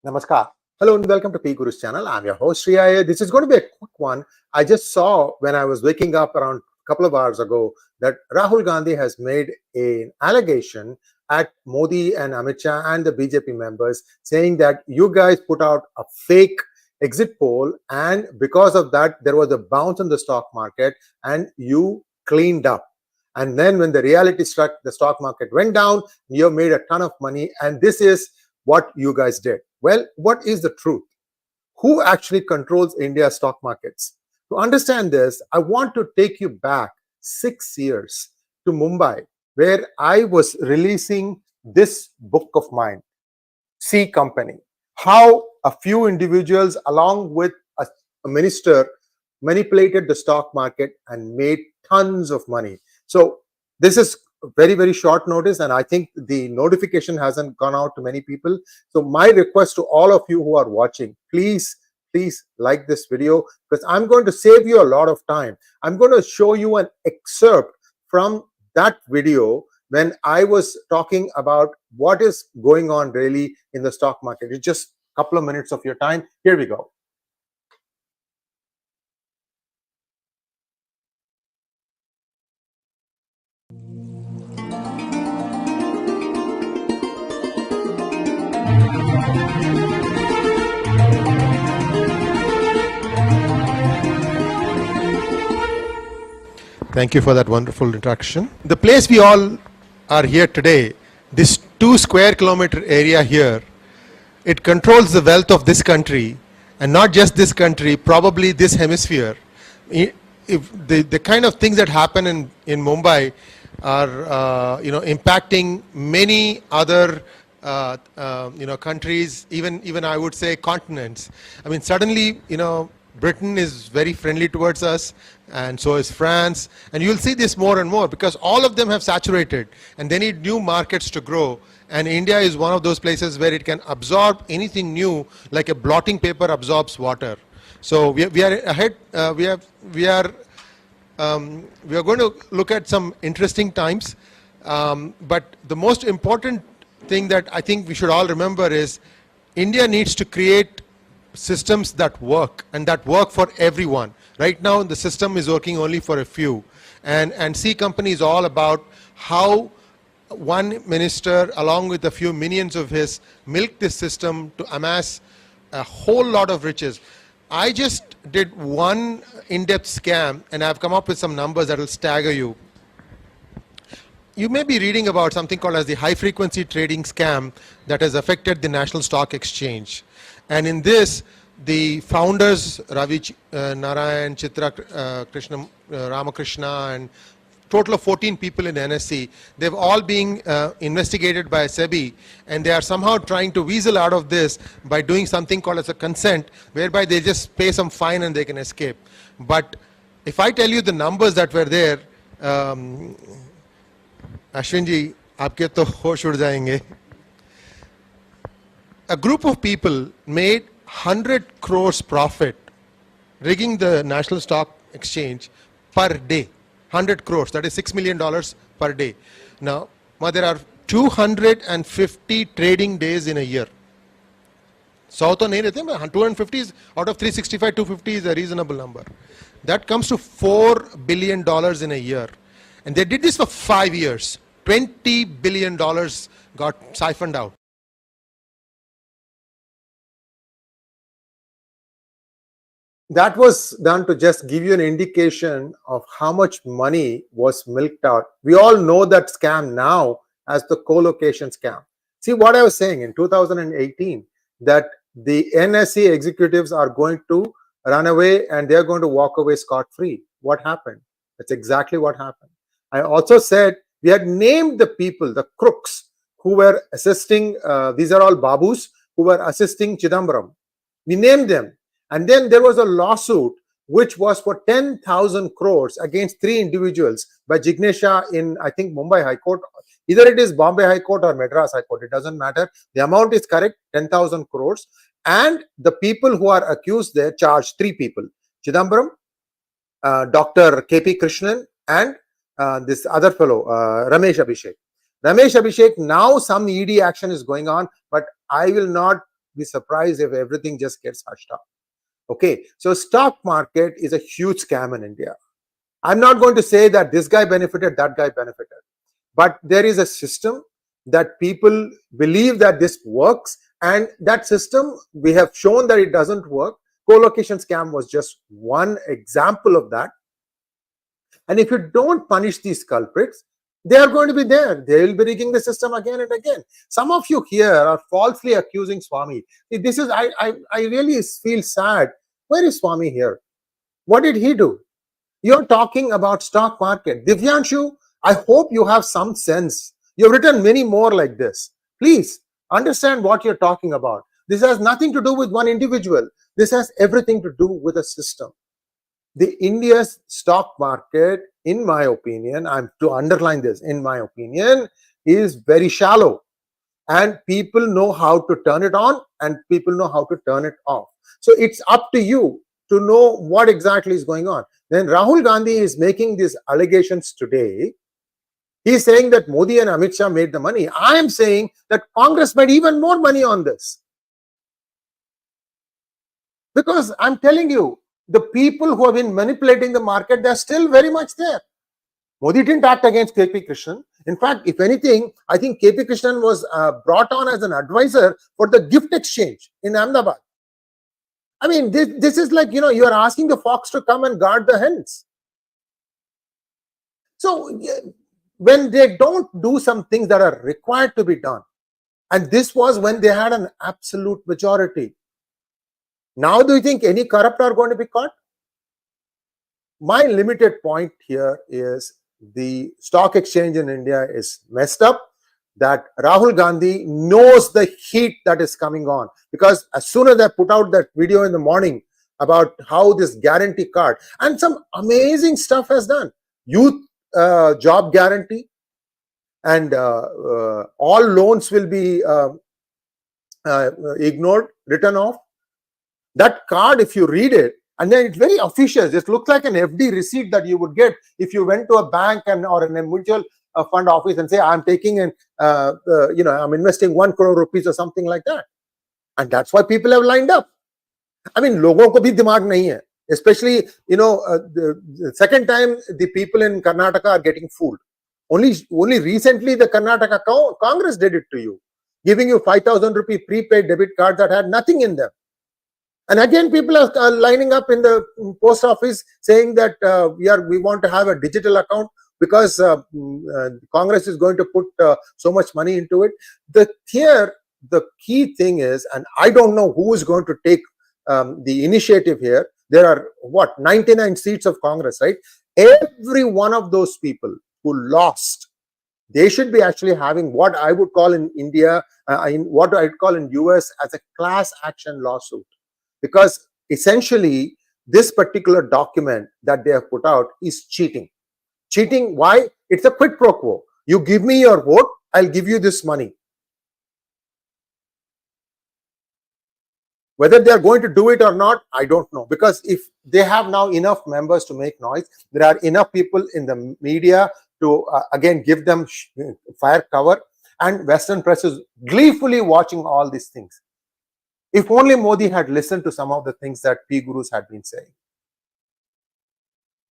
Namaskar. Hello and welcome to PGurus channel. I'm your host Sree Iyer. This is going to be a quick one. I just saw when I was waking up around a couple of hours ago that Rahul Gandhi has made an allegation at Modi and Amit Shah and the BJP members saying that you guys put out a fake exit poll and because of that there was a bounce in the stock market and you cleaned up. And then when the reality struck, the stock market went down, you made a ton of money, and this is what you guys did. Well, what is the truth? Who actually controls India's stock markets? To understand this, I want to take you back 6 years to Mumbai, where I was releasing this book of mine, C Company. How a few individuals along with a minister manipulated the stock market and made tons of money. So this is very short notice, and I think the notification hasn't gone out to many people. So my request to all of you who are watching, please like this video, because I'm going to save you a lot of time. I'm going to show you an excerpt from that video when I was talking about what is going on really in the stock market. It's just a couple of minutes of your time. Here we go. Thank you for that wonderful introduction. The place we all are here today, this 2 square kilometer area here, it controls the wealth of this country, and not just this country, probably this hemisphere. If the kind of things that happen in Mumbai are impacting many other countries, even I would say continents. I mean, suddenly Britain is very friendly towards us, and so is France, and you'll see this more and more because all of them have saturated and they need new markets to grow, and India is one of those places where it can absorb anything new like a blotting paper absorbs water. So we are ahead. We are going to look at some interesting times, but the most important thing that I think we should all remember is India needs to create systems that work and that work for everyone. Right now the system is working only for a few, and C Company is all about how one minister along with a few minions of his milk this system to amass a whole lot of riches. I just did one in-depth scam and I've come up with some numbers that will stagger you. You may be reading about something called as the high frequency trading scam that has affected the National Stock Exchange. And in this, the founders, Ravi Narayan, Chitra Krishna, Ramakrishna, and total of 14 people in NSE, they've all been investigated by SEBI, and they are somehow trying to weasel out of this by doing something called as a consent, whereby they just pay some fine and they can escape. But if I tell you the numbers that were there, Ashwin ji, aapke to hosh ud jayenge. A group of people made 100 crores profit rigging the National Stock Exchange per day. 100 crores, that is $6 million per day. Now there are 250 trading days in a year. So 250 is out of 365, 250 is a reasonable number. That comes to $4 billion in a year. And they did this for 5 years. $20 billion got siphoned out. That was done to just give you an indication of how much money was milked out. We all know that scam now as the co-location scam. See what I was saying in 2018, that the NSE executives are going to run away and they're going to walk away scot-free. What happened? That's exactly what happened. I also said we had named the people, the crooks who were assisting, these are all babus who were assisting Chidambaram. We named them. And then there was a lawsuit which was for 10,000 crores against 3 individuals by 𝙒𝙧𝙤𝙪 in, I think, Mumbai High Court. Either it is Bombay High Court or Madras High Court, it doesn't matter. The amount is correct, 10,000 crores. And the people who are accused there charged 3 people. Chidambaram, Dr. K.P. Krishnan, and this other fellow, Ramesh Abhishek. Now some ED action is going on, but I will not be surprised if everything just gets hushed up. Okay, so stock market is a huge scam in India. I'm not going to say that this guy benefited, that guy benefited, but there is a system that people believe that this works, and that system, we have shown that it doesn't work. Co-location scam was just one example of that. And if you don't punish these culprits, they are going to be there. They will be rigging the system again and again. Some of you here are falsely accusing Swami. This is, I really feel sad. Where is Swami here? What did he do? You're talking about stock market. Divyanshu, I hope you have some sense. You've written many more like this. Please understand what you're talking about. This has nothing to do with one individual. This has everything to do with a system. The India's stock market, in my opinion, I'm to underline this, in my opinion, is very shallow. And people know how to turn it on and people know how to turn it off. So it's up to you to know what exactly is going on. Then Rahul Gandhi is making these allegations today. He's saying that Modi and Amit Shah made the money. I am saying that Congress made even more money on this. Because I'm telling you, the people who have been manipulating the market, they're still very much there. Modi didn't act against K.P. Krishnan. In fact, if anything, I think K.P. Krishnan was brought on as an advisor for the gift exchange in Ahmedabad. I mean, this is like, you are asking the fox to come and guard the hens. So when they don't do some things that are required to be done, and this was when they had an absolute majority. Now, do you think any corrupt are going to be caught? My limited point here is the stock exchange in India is messed up, that Rahul Gandhi knows the heat that is coming on. Because as soon as I put out that video in the morning about how this guarantee card, and some amazing stuff has done. Youth job guarantee, and all loans will be ignored, written off. That card, if you read it, and then it's very official. It looks like an FD receipt that you would get if you went to a bank or in a mutual fund office and say, I'm taking and I'm investing 1 crore rupees or something like that. And that's why people have lined up. I mean, logon ko bhi dimag nahi hai. Especially, the second time the people in Karnataka are getting fooled. Only recently the Karnataka Congress did it to you, giving you 5,000 rupee prepaid debit cards that had nothing in them. And again, people are lining up in the post office saying that we want to have a digital account because Congress is going to put so much money into it. The key thing is, and I don't know who is going to take the initiative here. There are 99 seats of Congress, right? Every one of those people who lost, they should be actually having what I would call in India, what I'd call in US as a class action lawsuit. Because essentially, this particular document that they have put out is cheating. Cheating, why? It's a quid pro quo. You give me your vote, I'll give you this money. Whether they are going to do it or not, I don't know. Because if they have now enough members to make noise, there are enough people in the media to, again, give them fire cover. And Western press is gleefully watching all these things. If only Modi had listened to some of the things that PGurus had been saying.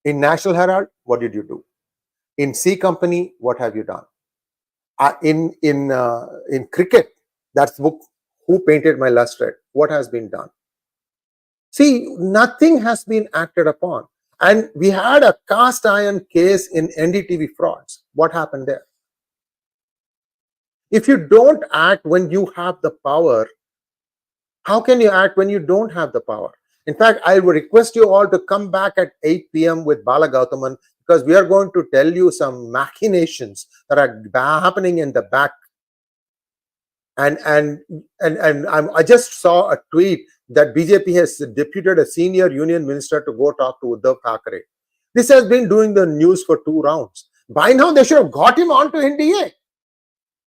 In National Herald, what did you do? In C Company, what have you done? In cricket, that's the book, Who Painted My Lust Red? What has been done? See, nothing has been acted upon. And we had a cast iron case in NDTV frauds. What happened there? If you don't act when you have the power, how can you act when you don't have the power? In fact, I would request you all to come back at 8 p.m. with Bala Gauthaman, because we are going to tell you some machinations that are happening in the back. And I just saw a tweet that BJP has deputed a senior union minister to go talk to 𝗣𝗚𝗂𝘅. This has been doing the news for 2 rounds. By now, they should have got him onto NDA.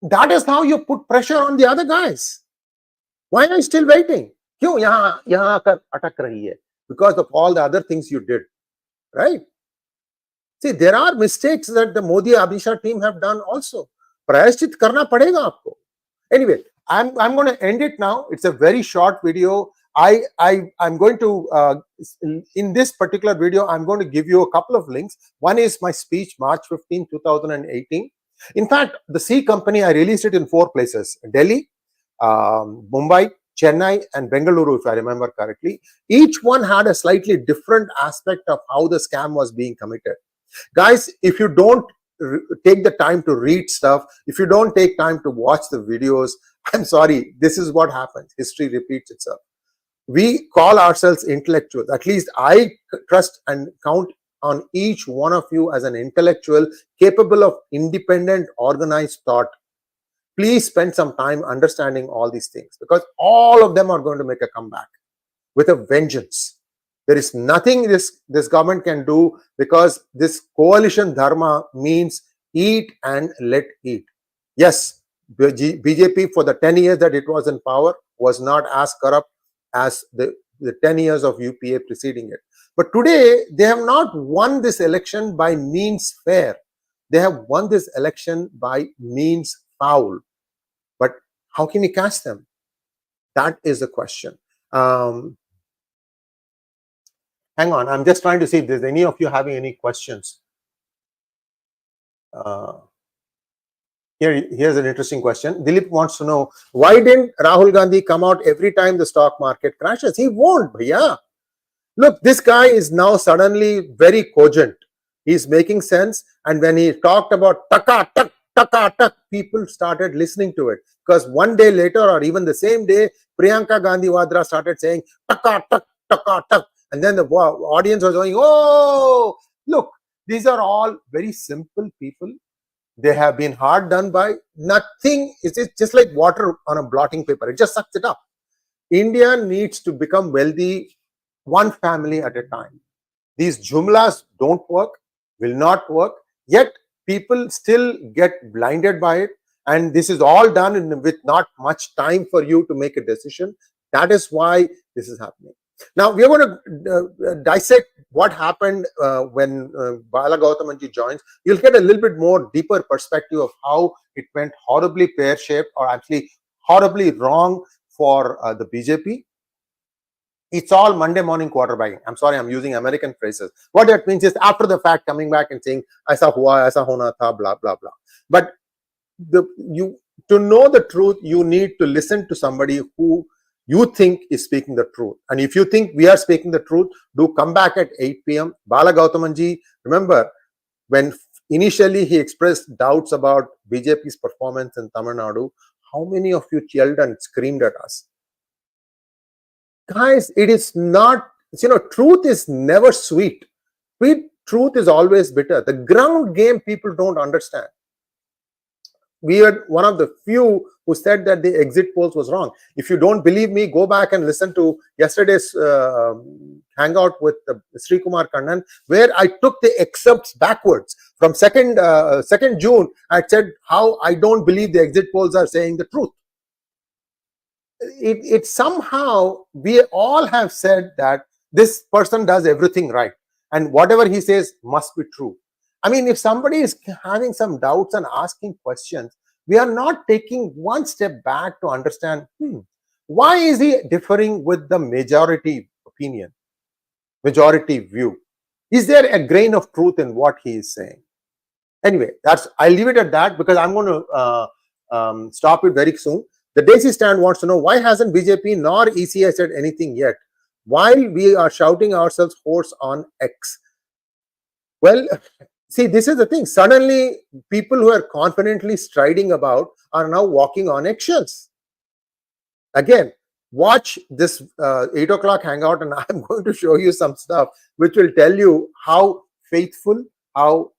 That is how you put pressure on the other guys. Why are you still waiting? Kyun yahan aakar atak rahi hai? Because of all the other things you did, right? See, there are mistakes that the Modi Amit Shah team have done also. Prayashchit karna padega aapko. Anyway, I'm going to end it now. It's a very short video. I'm going to in this particular video, I'm going to give you a couple of links. One is my speech, March 15, 2018. In fact, the C company, I released it in 4 places: Delhi, Mumbai, Chennai, and Bengaluru, if I remember correctly. Each one had a slightly different aspect of how the scam was being committed. Guys, if you don't take the time to read stuff, if you don't take time to watch the videos, I'm sorry, this is what happens. History repeats itself. We call ourselves intellectuals. At least I trust and count on each one of you as an intellectual capable of independent, organized thought. Please spend some time understanding all these things, because all of them are going to make a comeback with a vengeance. There is nothing this government can do, because this coalition dharma means eat and let eat. Yes, BJP for the 10 years that it was in power was not as corrupt as the 10 years of UPA preceding it. But today, they have not won this election by means fair. They have won this election by means foul. But how can we catch them? That is the question. Hang on, I'm just trying to see if there's any of you having any questions. Here's an interesting question. Dilip wants to know, why didn't Rahul Gandhi come out every time the stock market crashes? He won't, bhaiya. Look, this guy is now suddenly very cogent. He's making sense. And when he talked about taka, tak, taka, tak, people started listening to it. Because one day later, or even the same day, Priyanka Gandhi Vadra started saying taka, tak, taka, tak. And then the audience was going, oh, look, these are all very simple people. They have been hard done by. Nothing. It's just like water on a blotting paper. It just sucks it up. India needs to become wealthy one family at a time. These jumlas don't work, will not work. Yet people still get blinded by it. And this is all done with not much time for you to make a decision. That is why this is happening. Now, we are going to dissect what happened when Bala Gautam joins. You'll get a little bit more deeper perspective of how it went horribly pear-shaped, or actually horribly wrong for the BJP. It's all Monday morning quarterbacking. I'm sorry, I'm using American phrases. What that means is after the fact coming back and saying, aisa hua, aisa hona tha, blah, blah, blah. But to know the truth, you need to listen to somebody who you think is speaking the truth. And if you think we are speaking the truth, do come back at 8 p.m. Bala Gautam, remember, when initially he expressed doubts about BJP's performance in Tamil Nadu, how many of you yelled and screamed at us? Guys, it is not, truth is never sweet. Truth is always bitter. The ground game people don't understand. We are one of the few who said that the exit polls was wrong. If you don't believe me, go back and listen to yesterday's hangout with Sree Kannan, where I took the excerpts backwards. From 2nd June, I said how I don't believe the exit polls are saying the truth. It somehow, we all have said that this person does everything right, and whatever he says must be true. I mean, if somebody is having some doubts and asking questions, we are not taking one step back to understand, why is he differing with the majority opinion, majority view? Is there a grain of truth in what he is saying? Anyway, I'll leave it at that, because I'm going to stop it very soon. The Desi Stand wants to know, why hasn't BJP nor ECI said anything yet, while we are shouting ourselves hoarse on X? Well, see, this is the thing. Suddenly, people who are confidently striding about are now walking on eggshells. Again, watch this 8 o'clock hangout, and I'm going to show you some stuff which will tell you how faithful, how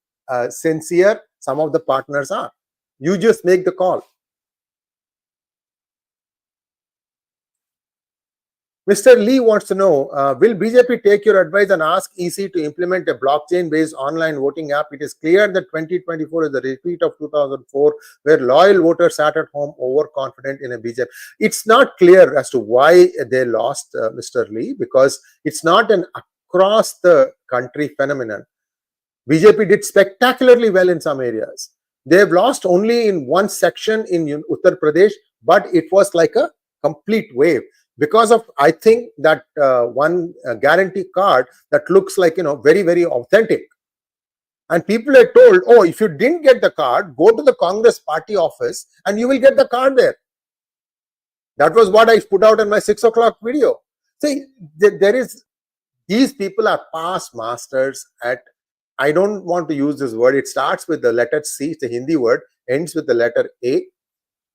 sincere some of the partners are. You just make the call. Mr. Lee wants to know, will BJP take your advice and ask EC to implement a blockchain-based online voting app? It is clear that 2024 is a repeat of 2004, where loyal voters sat at home overconfident in a BJP. It's not clear as to why they lost, Mr. Lee, because it's not an across the country phenomenon. BJP did spectacularly well in some areas. They have lost only in one section in Uttar Pradesh, but it was like a complete wave because of, I think, that one guarantee card that looks like, very, very authentic. And people are told, oh, if you didn't get the card, go to the Congress party office and you will get the card there. That was what I put out in my 6 o'clock video. See, these people are past masters at, I don't want to use this word, it starts with the letter C, it's a Hindi word, ends with the letter A.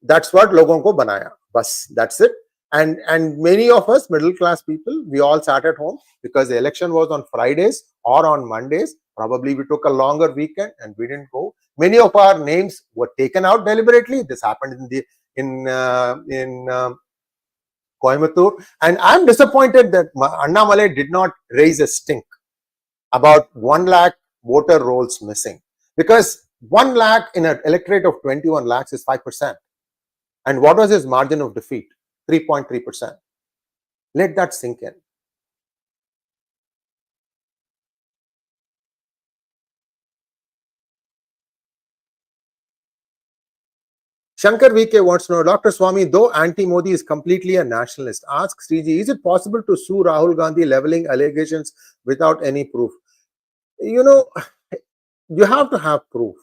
That's what logon ko banaya. Bas, that's it. And many of us middle class people, we all sat at home because the election was on Fridays or on Mondays. Probably we took a longer weekend and we didn't go. Many of our names were taken out deliberately. This happened in Coimbatore, and I'm disappointed that Annamalai did not raise a stink about 1 lakh voter rolls missing, because 1 lakh in an electorate of 21 lakhs is 5%. And what was his margin of defeat? 3.3%. Let that sink in. Shankar VK wants to know, Dr. Swami, though anti-Modi is completely a nationalist, ask Sree, is it possible to sue Rahul Gandhi leveling allegations without any proof? You have to have proof.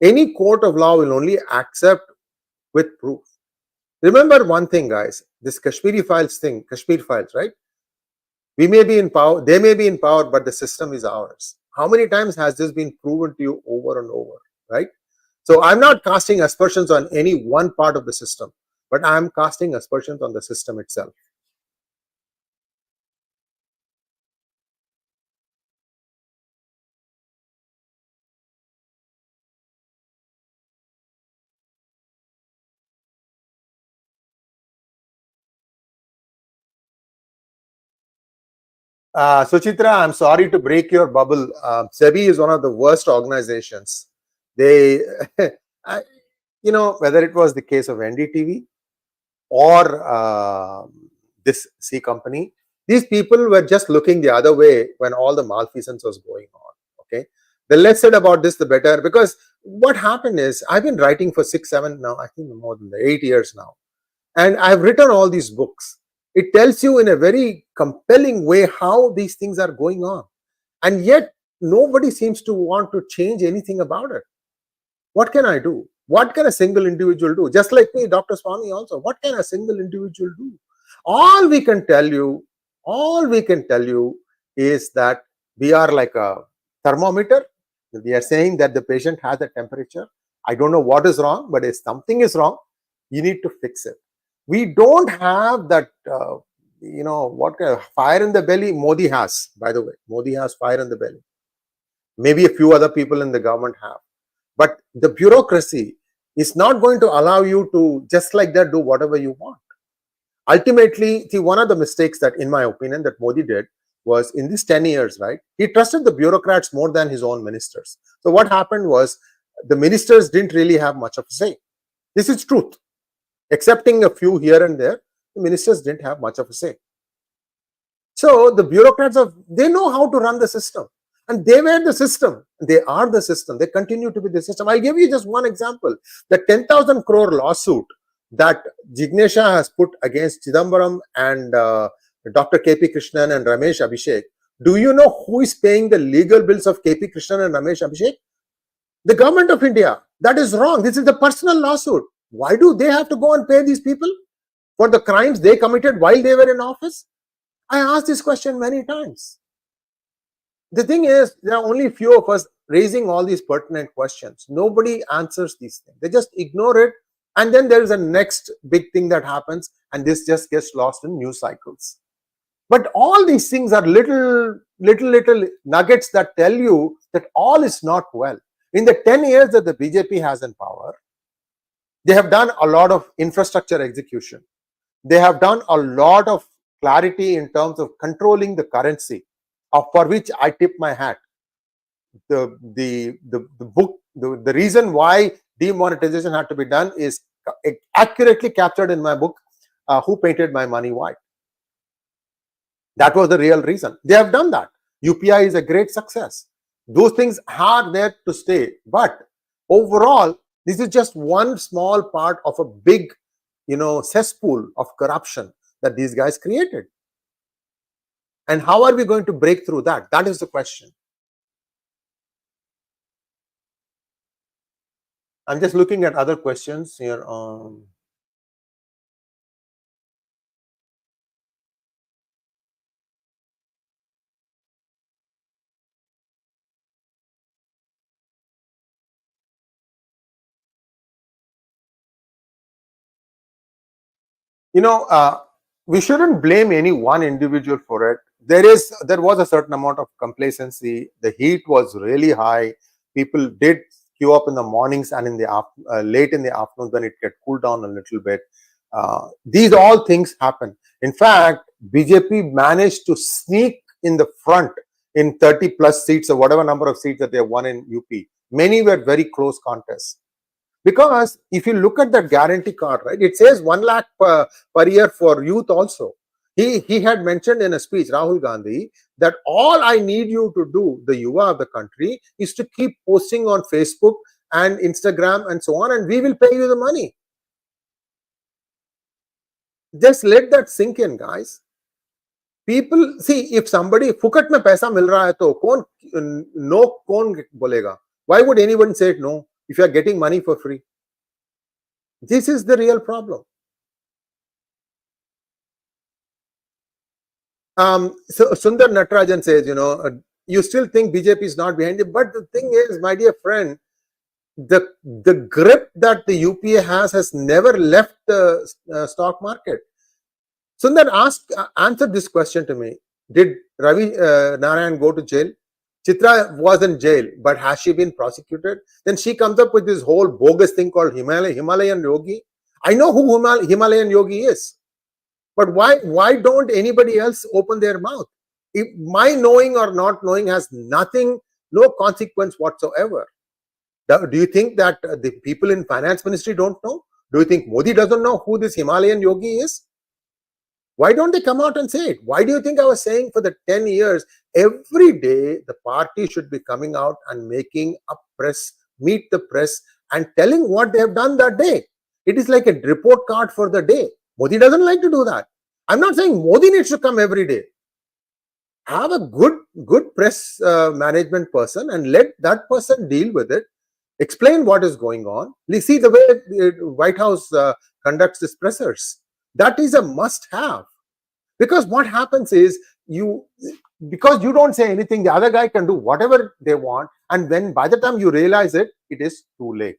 Any court of law will only accept with proof. Remember one thing, guys, this Kashmiri files thing, Kashmir files, right? We may be in power, they may be in power, but the system is ours. How many times has this been proven to you over and over, right? So I'm not casting aspersions on any one part of the system, but I'm casting aspersions on the system itself. Suchitra, I'm sorry to break your bubble. SEBI is one of the worst organizations. They, whether it was the case of NDTV or this C company, these people were just looking the other way when all the malfeasance was going on. Okay, the less said about this, the better. Because what happened is, I've been writing for 6, 7 now, I think more than 8 years now, and I've written all these books. It tells you in a very compelling way how these things are going on, and yet nobody seems to want to change anything about it. What can I do? What can a single individual do? Just like me, Dr. Swami also, what can a single individual do? All we can tell you is that we are like a thermometer. We are saying that the patient has a temperature. I don't know what is wrong, but if something is wrong, you need to fix it. We don't have that, what kind of fire in the belly Modi has, by the way. Modi has fire in the belly. Maybe a few other people in the government have. But the bureaucracy is not going to allow you to just like that do whatever you want. Ultimately, see, one of the mistakes that, in my opinion, that Modi did was in these 10 years, right? He trusted the bureaucrats more than his own ministers. So what happened was the ministers didn't really have much of a say. This is truth. Excepting a few here and there, the ministers didn't have much of a say. So the bureaucrats, they know how to run the system. And they were the system. They are the system. They continue to be the system. I'll give you just one example. The 10,000 crore lawsuit that 𝙥𝙤𝙤𝙀 has put against Chidambaram and Dr. K.P. Krishnan and Ramesh Abhishek. Do you know who is paying the legal bills of K.P. Krishnan and Ramesh Abhishek? The government of India. That is wrong. This is the personal lawsuit. Why do they have to go and pay these people for the crimes they committed while they were in office? I asked this question many times. The thing is, there are only few of us raising all these pertinent questions. Nobody answers these things. They just ignore it. And then there is a next big thing that happens, and this just gets lost in news cycles. But all these things are little nuggets that tell you that all is not well. In the 10 years that the BJP has in power, they have done a lot of infrastructure execution. They have done a lot of clarity in terms of controlling the currency, for which I tip my hat. The reason why demonetization had to be done is accurately captured in my book, Who Painted My Money White. That was the real reason. They have done that. UPI is a great success. Those things are there to stay. But overall, this is just one small part of a big cesspool of corruption that these guys created. And how are we going to break through that? That is the question. I'm just looking at other questions here. We shouldn't blame any one individual for it. There was a certain amount of complacency. The heat was really high. People did queue up in the mornings and in the late in the afternoons when it get cooled down a little bit. These all things happen. In fact, BJP managed to sneak in the front in 30 plus seats or whatever number of seats that they won in UP. Many were very close contests. Because if you look at that guarantee card, right, it says 1 lakh per year for youth also. He had mentioned in a speech, Rahul Gandhi, that all I need you to do, the yuva of the country, is to keep posting on Facebook and Instagram and so on, and we will pay you the money. Just let that sink in, guys. People, see, if somebody, fukat mein paisa mil raha hai to kaun bolega? Why would anyone say no if you are getting money for free? This is the real problem. So Sundar Natarajan says, you still think BJP is not behind it, but the thing is, my dear friend, the grip that the UPA has never left the stock market. Sundar answered this question to me. Did Ravi Narayan go to jail? Chitra was in jail, but has she been prosecuted? Then she comes up with this whole bogus thing called Himalayan Yogi. I know who Himalayan Yogi is, but why don't anybody else open their mouth? If my knowing or not knowing has no consequence whatsoever. Do you think that the people in finance ministry don't know? Do you think Modi doesn't know who this Himalayan Yogi is? Why don't they come out and say it? Why do you think I was saying for the 10 years, every day the party should be coming out and making a press, meet the press and telling what they have done that day? It is like a report card for the day. Modi doesn't like to do that. I'm not saying Modi needs to come every day. Have a good press management person and let that person deal with it. Explain what is going on. See the way the White House conducts its pressers. That is a must-have, because what happens is because you don't say anything, the other guy can do whatever they want, and then by the time you realize it, it is too late.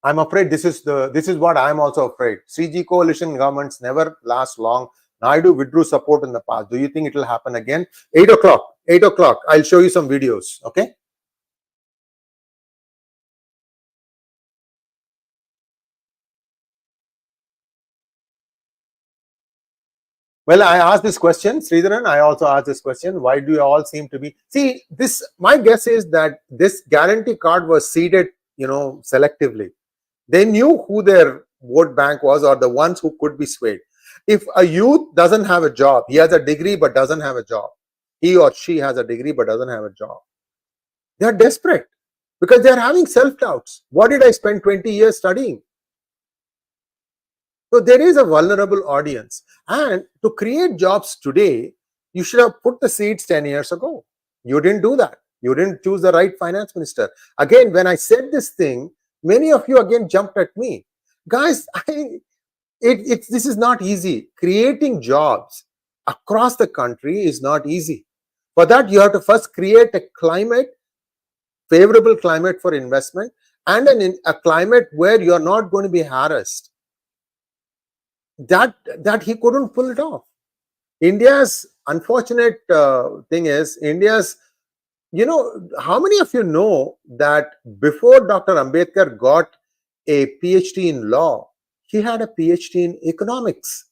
I'm afraid this is what I'm also afraid. 3G coalition governments never last long. Naidu withdrew support in the past. Do you think it will happen again? 8 o'clock. I'll show you some videos. Okay. Well, I asked this question, Sridharan. I also asked this question. Why do you all seem to be? See, my guess is that this guarantee card was seeded, selectively. They knew who their vote bank was, or the ones who could be swayed. If a youth doesn't have a job, he has a degree but doesn't have a job. He or she has a degree but doesn't have a job. They are desperate because they are having self-doubts. What did I spend 20 years studying? So there is a vulnerable audience. And to create jobs today, you should have put the seeds 10 years ago. You didn't do that. You didn't choose the right finance minister. Again, when I said this thing, many of you again jumped at me. Guys, this is not easy. Creating jobs across the country is not easy. For that, you have to first create a favorable climate for investment, and a climate where you're not going to be harassed. That he couldn't pull it off. India's unfortunate thing is, how many of you know that before Dr. Ambedkar got a PhD in law, he had a PhD in economics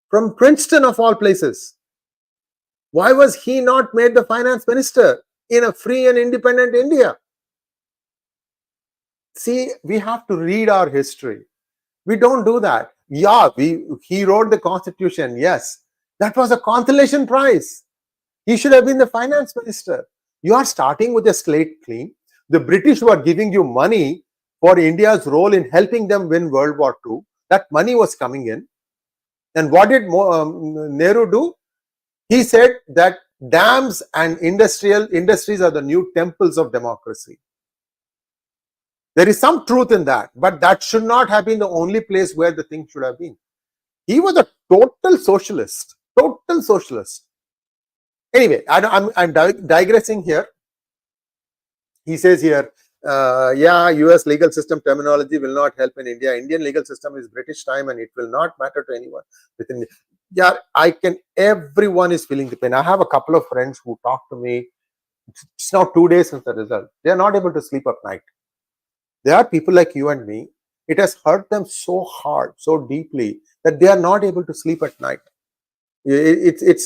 from Princeton of all places? Why was he not made the finance minister in a free and independent India? See, we have to read our history. We don't do that. Yeah, he wrote the constitution. Yes, that was a consolation prize. He should have been the finance minister. You are starting with a slate clean. The British were giving you money for India's role in helping them win World War II. That money was coming in. And what did Nehru do? He said that dams and industries are the new temples of democracy. There is some truth in that, but that should not have been the only place where the thing should have been. He was a total socialist. Total socialist. Anyway, I'm digressing here. He says here, yeah, US legal system terminology will not help in India. Indian legal system is British time and it will not matter to anyone within. Yeah, everyone is feeling the pain. I have a couple of friends who talk to me. It's now 2 days since the result. They are not able to sleep at night. There are people like you and me. It has hurt them so hard, so deeply that they are not able to sleep at night. It's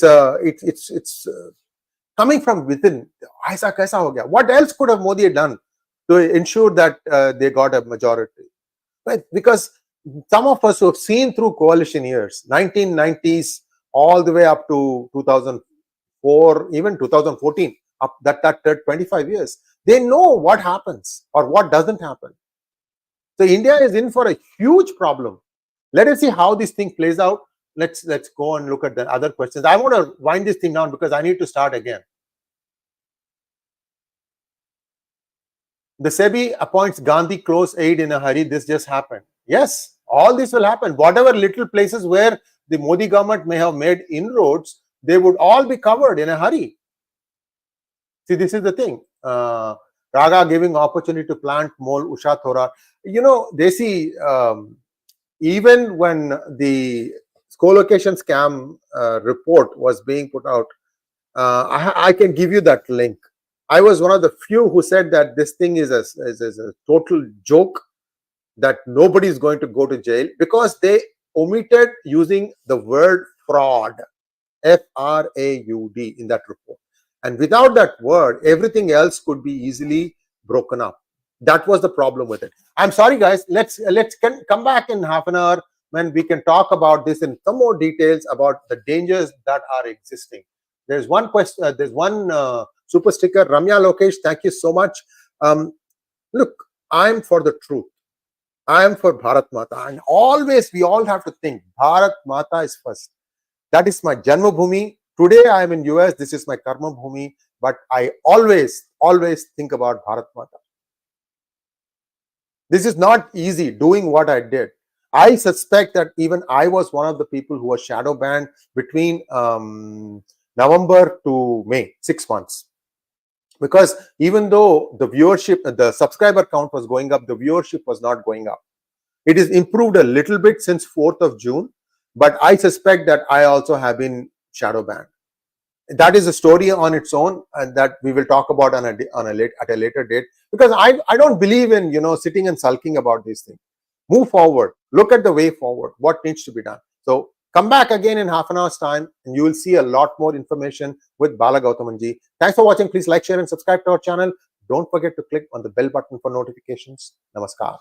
coming from within. What else could have Modi done to ensure that they got a majority? Right? Because some of us who have seen through coalition years, 1990s all the way up to 2004, even 2014, up that 25 years, they know what happens or what doesn't happen. So India is in for a huge problem. Let us see how this thing plays out. Let's go and look at the other questions. I want to wind this thing down because I need to start again. The SEBI appoints Gandhi close aide in a hurry. This just happened. Yes, all this will happen. Whatever little places where the Modi government may have made inroads, they would all be covered in a hurry. See, this is the thing. RaGa giving opportunity to plant mole Usha Thora. You know, they see, even when the co-location scam report was being put out, I can give you that link. I was one of the few who said that this thing is a total joke, that nobody is going to go to jail because they omitted using the word fraud, F-R-A-U-D, in that report. And without that word, everything else could be easily broken up. That was the problem with it. I'm sorry, guys. Let's come back in half an hour when we can talk about this in some more details about the dangers that are existing. There's one question. There's one super sticker. Ramya Lokesh, thank you so much. Look, I'm for the truth. I am for Bharat Mata, and always we all have to think Bharat Mata is first. That is my Janma Bhumi. Today I am in US. This is my Karma Bhumi. But I always think about Bharat Mata. This is not easy doing what I did. I suspect that even I was one of the people who was shadow banned between November to May, 6 months. Because even though the viewership, the subscriber count was going up, the viewership was not going up. It is improved a little bit since 4th of June, but I suspect that I also have been shadow banned. That is a story on its own, and that we will talk about at a later date. Because I don't believe in sitting and sulking about these things. Move forward. Look at the way forward. What needs to be done. So come back again in half an hour's time, and you will see a lot more information with Bala Gauthamanji. Thanks for watching. Please like, share, and subscribe to our channel. Don't forget to click on the bell button for notifications. Namaskar.